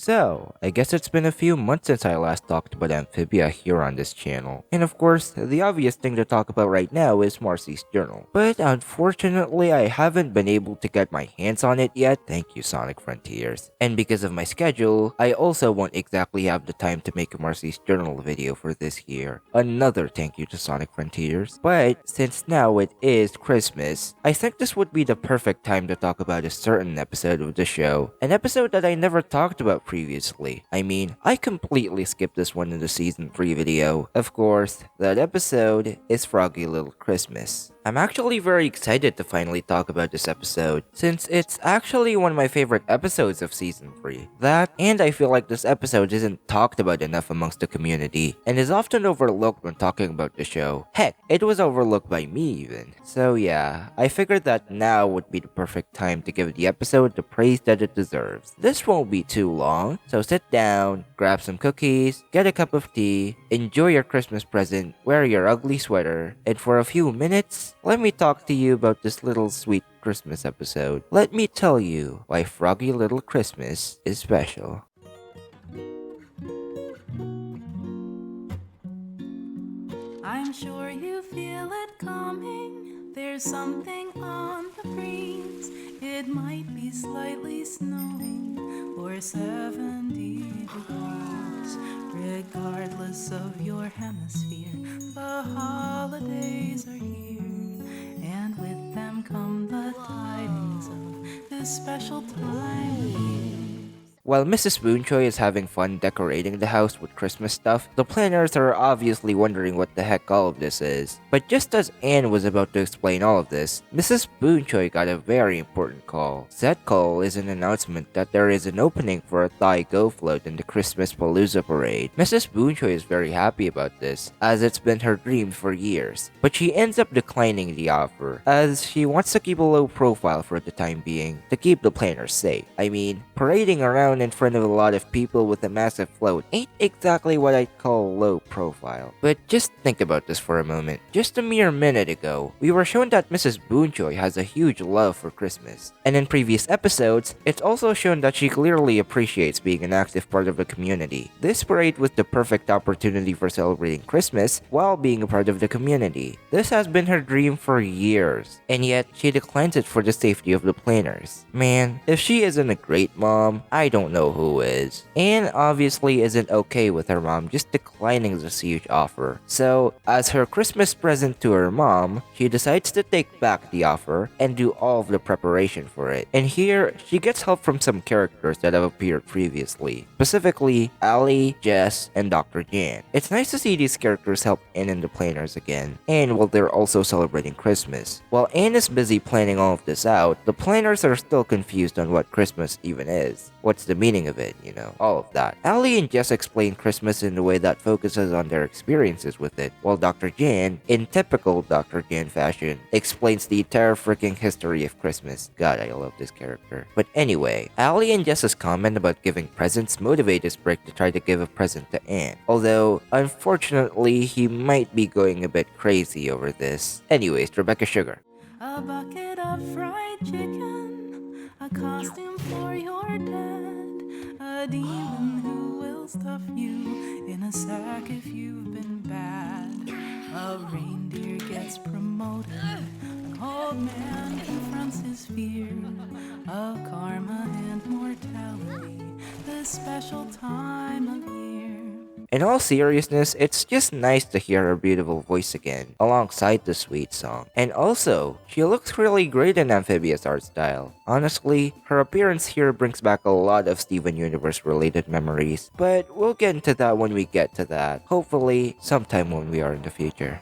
So, I guess it's been a few months since I last talked about Amphibia here on this channel. And of course, the obvious thing to talk about right now is Marcy's journal. But unfortunately, I haven't been able to get my hands on it yet, thank you Sonic Frontiers. And because of my schedule, I also won't exactly have the time to make a Marcy's journal video for this year. Another thank you to Sonic Frontiers. But since now it is Christmas, I think this would be the perfect time to talk about a certain episode of the show. An episode that I never talked about previously. I mean, I completely skipped this one in the season 3 video. Of course, that episode is Froggy Little Christmas. I'm actually very excited to finally talk about this episode, since it's actually one of my favorite episodes of season 3. That, and I feel like this episode isn't talked about enough amongst the community, and is often overlooked when talking about the show. Heck, it was overlooked by me even. So yeah, I figured that now would be the perfect time to give the episode the praise that it deserves. This won't be too long, so sit down, grab some cookies, get a cup of tea, enjoy your Christmas present, wear your ugly sweater, and for a few minutes, let me talk to you about this little sweet Christmas episode. Let me tell you why Froggy Little Christmas is special. I'm sure you feel it coming. There's something on the breeze. It might be slightly snowing or 70 degrees. Regardless of your hemisphere, the holidays are here, and with them come the tidings of this special time of year. While Mrs. Boonchoy is having fun decorating the house with Christmas stuff, the planners are obviously wondering what the heck all of this is. But just as Anne was about to explain all of this, Mrs. Boonchoy got a very important call. That call is an announcement that there is an opening for a Thai Go float in the Christmas Palooza parade. Mrs. Boonchoy is very happy about this, as it's been her dream for years. But she ends up declining the offer, as she wants to keep a low profile for the time being, to keep the planners safe. I mean, parading around in front of a lot of people with a massive float ain't exactly what I'd call low profile. But just think about this for a moment. Just a mere minute ago, we were shown that Mrs. Boonchoy has a huge love for Christmas. And in previous episodes, it's also shown that she clearly appreciates being an active part of the community. This parade was the perfect opportunity for celebrating Christmas while being a part of the community. This has been her dream for years, and yet she declines it for the safety of the planners. Man, if she isn't a great mom, I don't know who is. Anne obviously isn't okay with her mom just declining this huge offer. So, as her Christmas present to her mom, she decides to take back the offer and do all of the preparation for it. And here, she gets help from some characters that have appeared previously, specifically Allie, Jess, and Dr. Jan. It's nice to see these characters help Anne and the planners again, and while they're also celebrating Christmas. While Anne is busy planning all of this out, the planners are still confused on what Christmas even is. What's the meaning of it, you know, all of that. Allie and Jess explain Christmas in a way that focuses on their experiences with it, while Dr. Jan, in typical Dr. Jan fashion, explains the entire freaking history of Christmas. God, I love this character. But anyway, Allie and Jess's comment about giving presents motivates Brick to try to give a present to Anne, although, unfortunately, he might be going a bit crazy over this. Anyways, Rebecca Sugar. A bucket of fried chicken, a costume for your dad, a demon who will stuff you in a sack if you've been bad. A reindeer gets promoted, an old man confronts his fear of karma and mortality this special time of year. In all seriousness, it's just nice to hear her beautiful voice again, alongside the sweet song. And also, she looks really great in Amphibia's art style. Honestly, her appearance here brings back a lot of Steven Universe related memories, but we'll get into that when we get to that. Hopefully, sometime when we are in the future.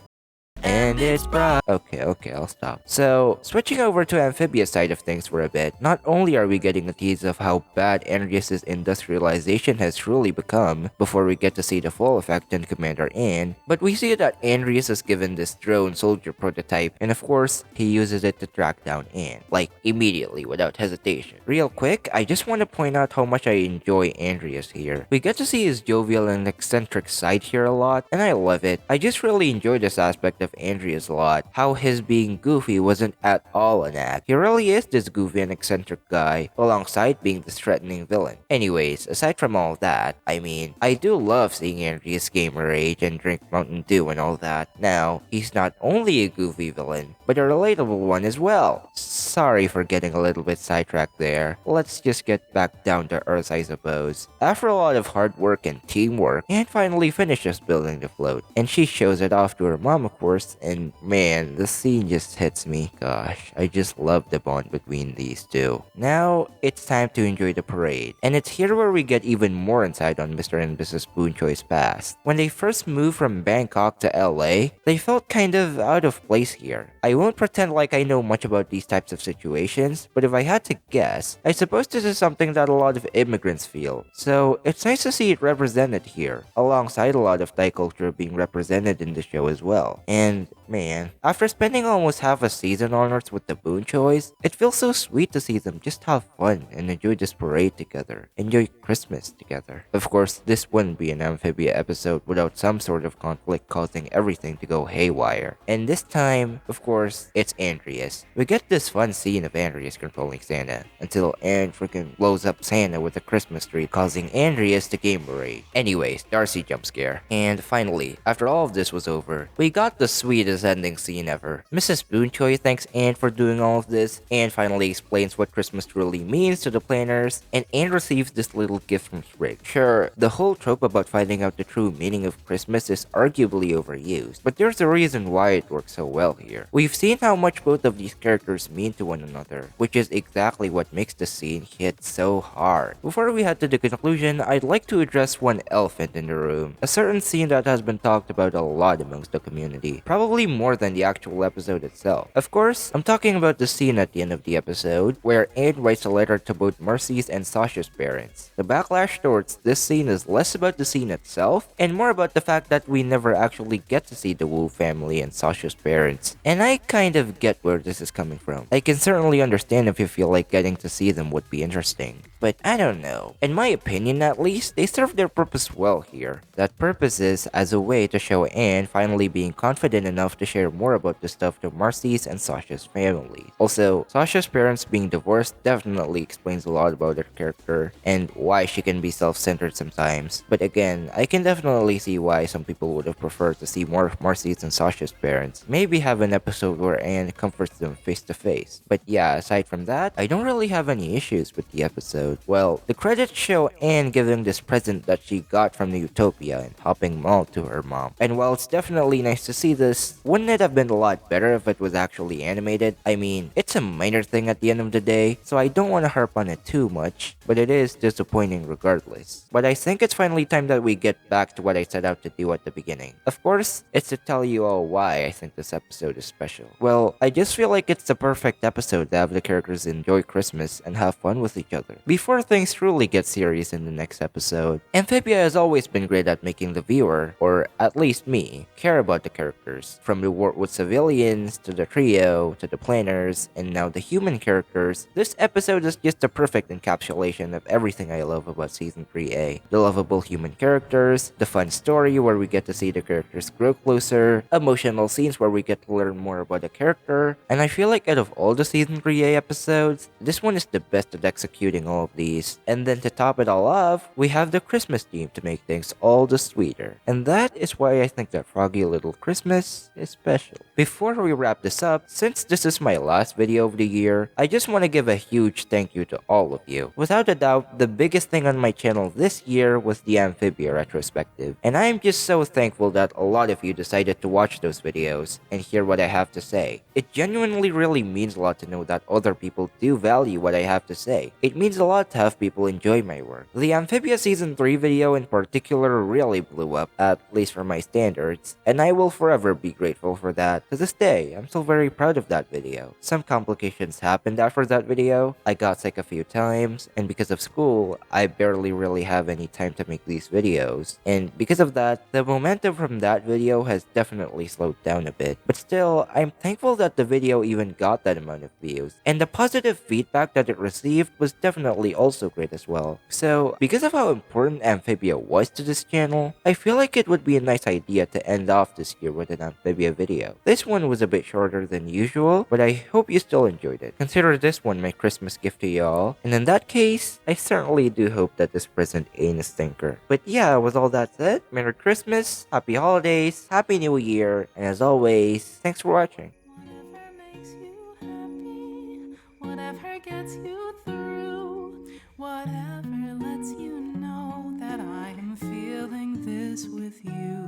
And it's bright. Okay, I'll stop. So, switching over to Amphibia's side of things for a bit, not only are we getting a tease of how bad Andreas' industrialization has truly become before we get to see the full effect in Commander Anne, but we see that Andreas is given this drone soldier prototype, and of course, he uses it to track down Anne, like immediately without hesitation. Real quick, I just want to point out how much I enjoy Andreas here. We get to see his jovial and eccentric side here a lot, and I love it. I just really enjoy this aspect of Andreas a lot, how his being goofy wasn't at all an act. He really is this goofy and eccentric guy, alongside being this threatening villain. Anyways, aside from all that, I mean, I do love seeing Andreas gamer rage and drink Mountain Dew and all that. Now, he's not only a goofy villain, but a relatable one as well. Sorry for getting a little bit sidetracked there. Let's just get back down to earth, I suppose. After a lot of hard work and teamwork, Anne finally finishes building the float, and she shows it off to her mom, of course, and man, the scene just hits me. Gosh, I just love the bond between these two. Now, it's time to enjoy the parade, and it's here where we get even more insight on Mr. and Mrs. Spoonchoi's past. When they first moved from Bangkok to LA, they felt kind of out of place here. I won't pretend like I know much about these types of situations, but if I had to guess, I suppose this is something that a lot of immigrants feel. So it's nice to see it represented here, alongside a lot of Thai culture being represented in the show as well. And man, after spending almost half a season on Earth with the Boonchoys, it feels so sweet to see them just have fun and enjoy this parade together, enjoy Christmas together. Of course, this wouldn't be an Amphibia episode without some sort of conflict causing everything to go haywire. And this time, of course, it's Andreas. We get this fun scene of Andreas controlling Santa, until Anne freaking blows up Santa with a Christmas tree, causing Andreas to game rage. Anyways, Darcy jump scare. And finally, after all of this was over, we got the sweetest ending scene ever. Mrs. Boonchoy thanks Anne for doing all of this, and finally explains what Christmas truly means to the planners, and Anne receives this little gift from Rick. Sure, the whole trope about finding out the true meaning of Christmas is arguably overused, but there's a reason why it works so well here. We've seen how much both of these characters mean to one another, which is exactly what makes the scene hit so hard. Before we head to the conclusion, I'd like to address one elephant in the room, a certain scene that has been talked about a lot amongst the community, probably more than the actual episode itself. Of course, I'm talking about the scene at the end of the episode, where Anne writes a letter to both Marcy's and Sasha's parents. The backlash towards this scene is less about the scene itself, and more about the fact that we never actually get to see the Wu family and Sasha's parents. And I kind of get where this is coming from. I can certainly understand if you feel like getting to see them would be interesting, but I don't know. In my opinion at least, they serve their purpose well here. That purpose is as a way to show Anne finally being confident enough to share more about the stuff to Marcy's and Sasha's family. Also, Sasha's parents being divorced definitely explains a lot about her character and why she can be self-centered sometimes. But again, I can definitely see why some people would have preferred to see more of Marcy's and Sasha's parents. Maybe have an episode where Anne comforts them face to face. But yeah, aside from that, I don't really have any issues with the episode. Well, the credits show Anne giving this present that she got from the Utopia and hopping mall to her mom. And while it's definitely nice to see this, wouldn't it have been a lot better if it was actually animated? I mean, it's a minor thing at the end of the day, so I don't want to harp on it too much, but it is disappointing regardless. But I think it's finally time that we get back to what I set out to do at the beginning. Of course, it's to tell you all why I think this episode is special. Well, I just feel like it's the perfect episode to have the characters enjoy Christmas and have fun with each other, before things truly get serious in the next episode. Amphibia has always been great at making the viewer, or at least me, care about the characters. From the war with civilians, to the trio, to the planners, and now the human characters, this episode is just the perfect encapsulation of everything I love about Season 3A. The lovable human characters, the fun story where we get to see the characters grow closer, emotional scenes where we get to learn more about the character, and I feel like out of all the Season 3A episodes, this one is the best at executing all of these. And then to top it all off, we have the Christmas theme to make things all the sweeter. And that is why I think that Froggy Little Christmas is special. Before we wrap this up, since this is my last video of the year, I just want to give a huge thank you to all of you. Without a doubt, the biggest thing on my channel this year was the Amphibia retrospective, and I am just so thankful that a lot of you decided to watch those videos and hear what I have to say. It genuinely really means a lot to know that other people do value what I have to say. It means a lot to have people enjoy my work. The Amphibia Season 3 video in particular really blew up, at least for my standards, and I will forever be grateful for that. To this day, I'm still very proud of that video. Some complications happened after that video. I got sick a few times, and because of school, I barely really have any time to make these videos. And because of that, the momentum from that video has definitely slowed down a bit. But still, I'm thankful that the video even got that amount of views, and the positive feedback that it received was definitely probably also great as well. So, because of how important Amphibia was to this channel, I feel like it would be a nice idea to end off this year with an Amphibia video. This one was a bit shorter than usual, but I hope you still enjoyed it. Consider this one my Christmas gift to y'all, and in that case, I certainly do hope that this present ain't a stinker. But yeah, with all that said, Merry Christmas, Happy Holidays, Happy New Year, and as always, thanks for watching. Whatever makes you happy, whatever gets you through, whatever lets you know that I am feeling this with you.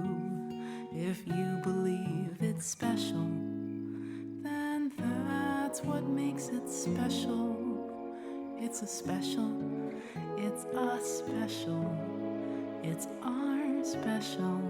If you believe it's special, then that's what makes it special. It's a special, it's a special, it's our special.